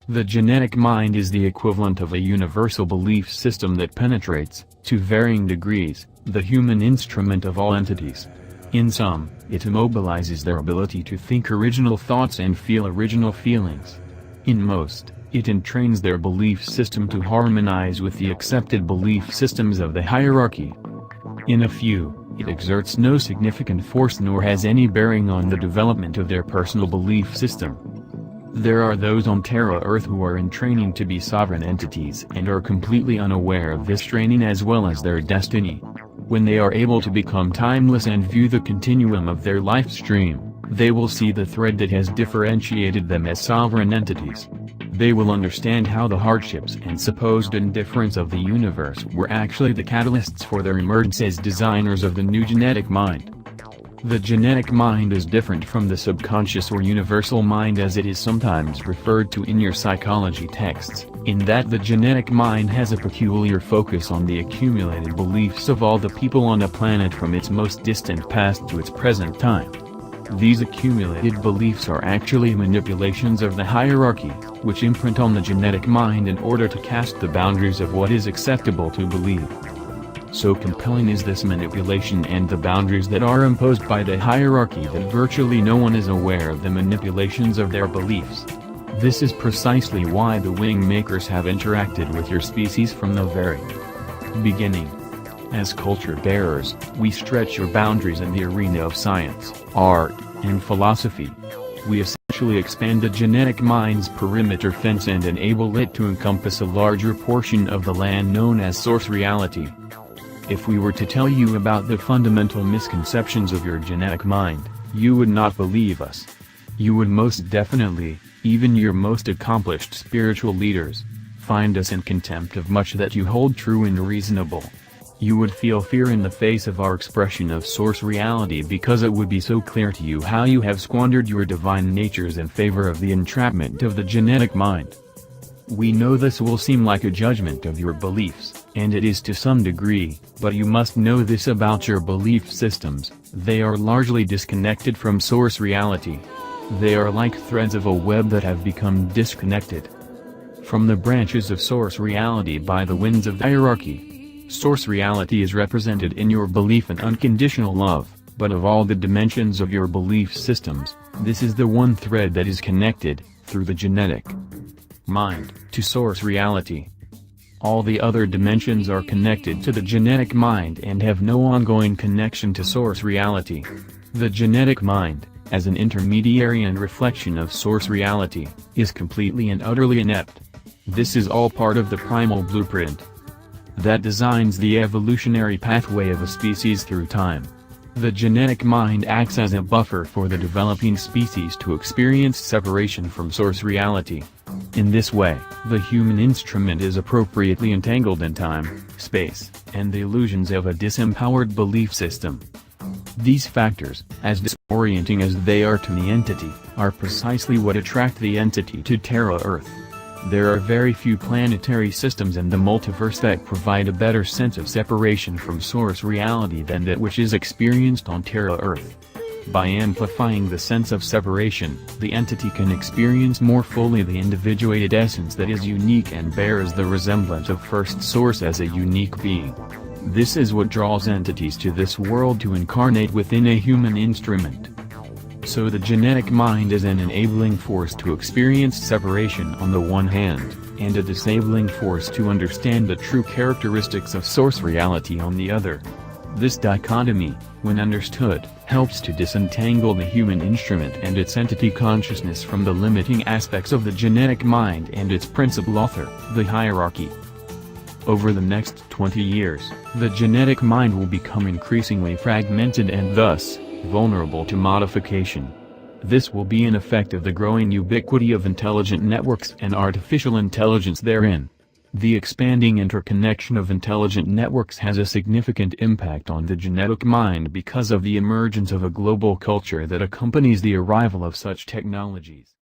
The genetic mind is the equivalent of a universal belief system that penetrates, to varying degrees, the human instrument of all entities. In some, it immobilizes their ability to think original thoughts and feel original feelings. In most, it entrains their belief system to harmonize with the accepted belief systems of the hierarchy. In a few, it exerts no significant force nor has any bearing on the development of their personal belief system. There are those on Terra Earth who are in training to be sovereign entities and are completely unaware of this training as well as their destiny. When they are able to become timeless and view the continuum of their life stream, they will see the thread that has differentiated them as sovereign entities. They will understand how the hardships and supposed indifference of the universe were actually the catalysts for their emergence as designers of the new genetic mind. The genetic mind is different from the subconscious or universal mind as it is sometimes referred to in your psychology texts, in that the genetic mind has a peculiar focus on the accumulated beliefs of all the people on the planet from its most distant past to its present time. These accumulated beliefs are actually manipulations of the hierarchy, which imprint on the genetic mind in order to cast the boundaries of what is acceptable to believe. So compelling is this manipulation and the boundaries that are imposed by the hierarchy that virtually no one is aware of the manipulations of their beliefs. This is precisely why the WingMakers have interacted with your species from the very beginning. As culture bearers, we stretch your boundaries in the arena of science, art, and philosophy. We essentially expand the genetic mind's perimeter fence and enable it to encompass a larger portion of the land known as source reality. If we were to tell you about the fundamental misconceptions of your genetic mind, you would not believe us. You would most definitely, even your most accomplished spiritual leaders, find us in contempt of much that you hold true and reasonable. You would feel fear in the face of our expression of source reality because it would be so clear to you how you have squandered your divine natures in favor of the entrapment of the genetic mind. We know this will seem like a judgment of your beliefs, and it is to some degree, but you must know this about your belief systems: they are largely disconnected from source reality. They are like threads of a web that have become disconnected from the branches of source reality by the winds of hierarchy. Source reality is represented in your belief in unconditional love, but of all the dimensions of your belief systems, this is the one thread that is connected, through the genetic mind, to source reality. All the other dimensions are connected to the genetic mind and have no ongoing connection to source reality. The genetic mind, as an intermediary and reflection of source reality, is completely and utterly inept. This is all part of the primal blueprint that designs the evolutionary pathway of a species through time. The genetic mind acts as a buffer for the developing species to experience separation from source reality. In this way, the human instrument is appropriately entangled in time, space, and the illusions of a disempowered belief system. These factors, as disorienting as they are to the entity, are precisely what attract the entity to Terra Earth. There are very few planetary systems in the multiverse that provide a better sense of separation from source reality than that which is experienced on Terra Earth. By amplifying the sense of separation, the entity can experience more fully the individuated essence that is unique and bears the resemblance of First Source as a unique being. This is what draws entities to this world to incarnate within a human instrument. So the genetic mind is an enabling force to experience separation on the one hand, and a disabling force to understand the true characteristics of source reality on the other. This dichotomy, when understood, helps to disentangle the human instrument and its entity consciousness from the limiting aspects of the genetic mind and its principal author, the hierarchy. Over the next 20 years, the genetic mind will become increasingly fragmented and thus vulnerable to modification. This will be an effect of the growing ubiquity of intelligent networks and artificial intelligence therein. The expanding interconnection of intelligent networks has a significant impact on the genetic mind because of the emergence of a global culture that accompanies the arrival of such technologies.